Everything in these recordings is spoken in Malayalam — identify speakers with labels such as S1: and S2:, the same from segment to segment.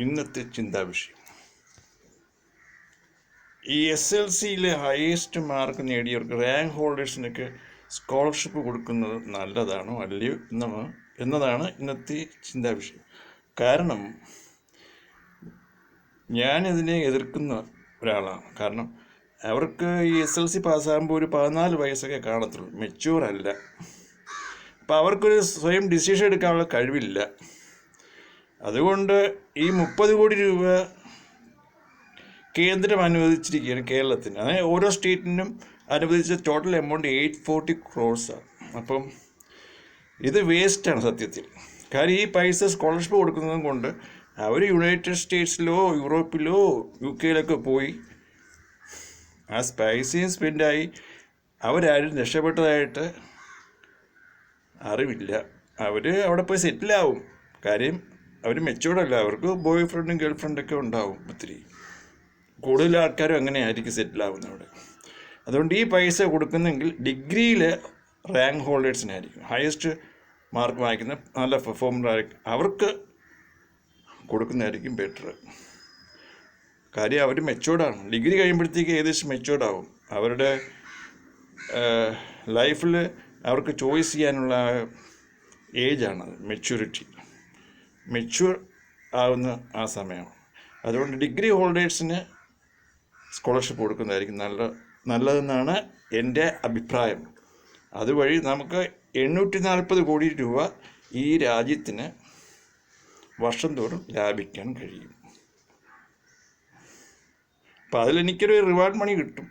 S1: ഇന്നത്തെ ചിന്താവിഷയം. ഈ SLCയിലെ ഹയസ്റ്റ് മാർക്ക് നേടിയവർക്ക് റാങ്ക് ഹോൾഡേഴ്സിനൊക്കെ സ്കോളർഷിപ്പ് കൊടുക്കുന്നത് നല്ലതാണോ അല്ലയോ എന്നതാണ് ഇന്നത്തെ ചിന്താവിഷയം. കാരണം ഞാനിതിനെ എതിർക്കുന്ന ഒരാളാണ്. കാരണം അവർക്ക് ഈ SLC പാസ്സാകുമ്പോൾ ഒരു 14 വയസ്സൊക്കെ കാണത്തുള്ളൂ, മെച്യൂർ അല്ല. അപ്പോൾ അവർക്കൊരു സ്വയം ഡിസിഷൻ എടുക്കാനുള്ള കഴിവില്ല. അതുകൊണ്ട് ഈ 30 കോടി രൂപ കേന്ദ്രം അനുവദിച്ചിരിക്കുകയാണ് കേരളത്തിന്. അതായത് ഓരോ സ്റ്റേറ്റിനും അനുവദിച്ച ടോട്ടൽ എമൗണ്ട് 840 crores-ആണ്. അപ്പം ഇത് വേസ്റ്റാണ് സത്യത്തിൽ. കാര്യം ഈ പൈസ സ്കോളർഷിപ്പ് കൊടുക്കുന്നതും കൊണ്ട് അവർ യുണൈറ്റഡ് സ്റ്റേറ്റ്സിലോ യൂറോപ്പിലോ UK-ലൊക്കെ പോയി ആ പൈസയും സ്പെൻഡായി അവരാരും രക്ഷപ്പെട്ടതായിട്ട് അറിവില്ല. അവർ അവിടെ പോയി സെറ്റിലാവും. കാര്യം അവർ മെച്ചൂർഡല്ല. അവർക്ക് ബോയ് ഫ്രണ്ടും ഗേൾ ഫ്രണ്ടൊക്കെ ഉണ്ടാവും. ഒത്തിരി കൂടുതൽ ആൾക്കാരും അങ്ങനെ ആയിരിക്കും സെറ്റിലാവുന്നത് അവിടെ. അതുകൊണ്ട് ഈ പൈസ കൊടുക്കുന്നെങ്കിൽ ഡിഗ്രിയിൽ റാങ്ക് ഹോൾഡേഴ്സിനായിരിക്കും, ഹയസ്റ്റ് മാർക്ക് വാങ്ങിക്കുന്ന നല്ല പെർഫോമർ അവർക്ക് കൊടുക്കുന്നതായിരിക്കും ബെറ്റർ. കാര്യം അവർ മെച്ചൂർഡാണ്. ഡിഗ്രി കഴിയുമ്പോഴത്തേക്ക് ഏകദേശം മെച്ചൂർഡാവും. അവരുടെ ലൈഫിൽ അവർക്ക് ചോയ്സ് ചെയ്യാനുള്ള ഏജാണത്, മെച്യൂർ ആവുന്ന ആ സമയമാണ്. അതുകൊണ്ട് ഡിഗ്രി ഹോൾഡേഴ്സിന് സ്കോളർഷിപ്പ് കൊടുക്കുന്നതായിരിക്കും നല്ലതെന്നാണ് എൻ്റെ അഭിപ്രായം. അതുവഴി നമുക്ക് 840 കോടി രൂപ ഈ രാജ്യത്തിന് വർഷം തോറും ലാഭിക്കാൻ കഴിയും. അപ്പോൾ അതിലെനിക്കൊരു റിവാർഡ് മണി കിട്ടും,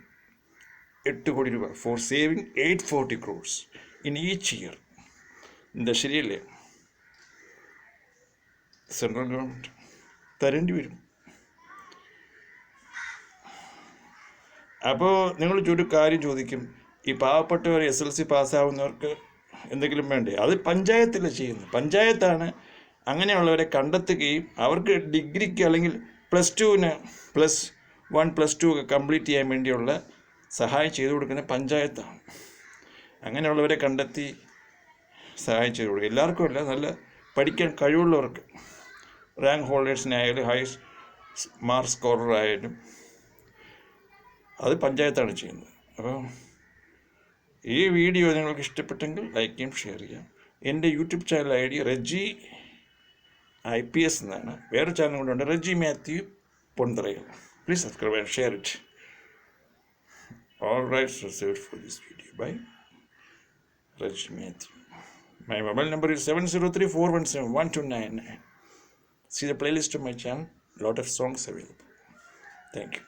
S1: 8 കോടി രൂപ four saving 840 crores in each year. എന്താ ശരിയല്ലേ? സെൻട്രൽ ഗവൺമെൻറ് തരേണ്ടി വരും. അപ്പോൾ നിങ്ങൾ ഒരു കാര്യം ചോദിക്കും, ഈ പാവപ്പെട്ടവർ SLC പാസ്സാവുന്നവർക്ക് എന്തെങ്കിലും വേണ്ടേ? അത് പഞ്ചായത്തിലെ ചെയ്യുന്നത്. പഞ്ചായത്താണ് അങ്ങനെയുള്ളവരെ കണ്ടെത്തുകയും അവർക്ക് ഡിഗ്രിക്ക് അല്ലെങ്കിൽ +2-ന് +1 +2 ഒക്കെ കംപ്ലീറ്റ് ചെയ്യാൻ വേണ്ടിയുള്ള സഹായം ചെയ്തു കൊടുക്കുന്ന പഞ്ചായത്താണ്. അങ്ങനെയുള്ളവരെ കണ്ടെത്തി സഹായം ചെയ്തു കൊടുക്കുക. എല്ലാവർക്കും അല്ല, നല്ല പഠിക്കാൻ കഴിവുള്ളവർക്ക്, റാങ്ക് ഹോൾഡേഴ്സിനായാലും ഹൈ മാർക്ക് സ്കോററായാലും അത് പഞ്ചായത്താണ് ചെയ്യുന്നത്. അപ്പോൾ ഈ വീഡിയോ നിങ്ങൾക്ക് ഇഷ്ടപ്പെട്ടെങ്കിൽ ലൈക്ക് ചെയ്യും, ഷെയർ ചെയ്യാം. എൻ്റെ YouTube channel ID Reji IPS എന്നാണ്. വേറെ ചാനൽ കൊണ്ടുണ്ട്, Reji Mathew Pontharayil. Please subscribe and share it. All rights reserved for this video by Regi Matthew. My mobile number is 703-417-1299. See the playlist of my channel. Lot of songs available. Thank you.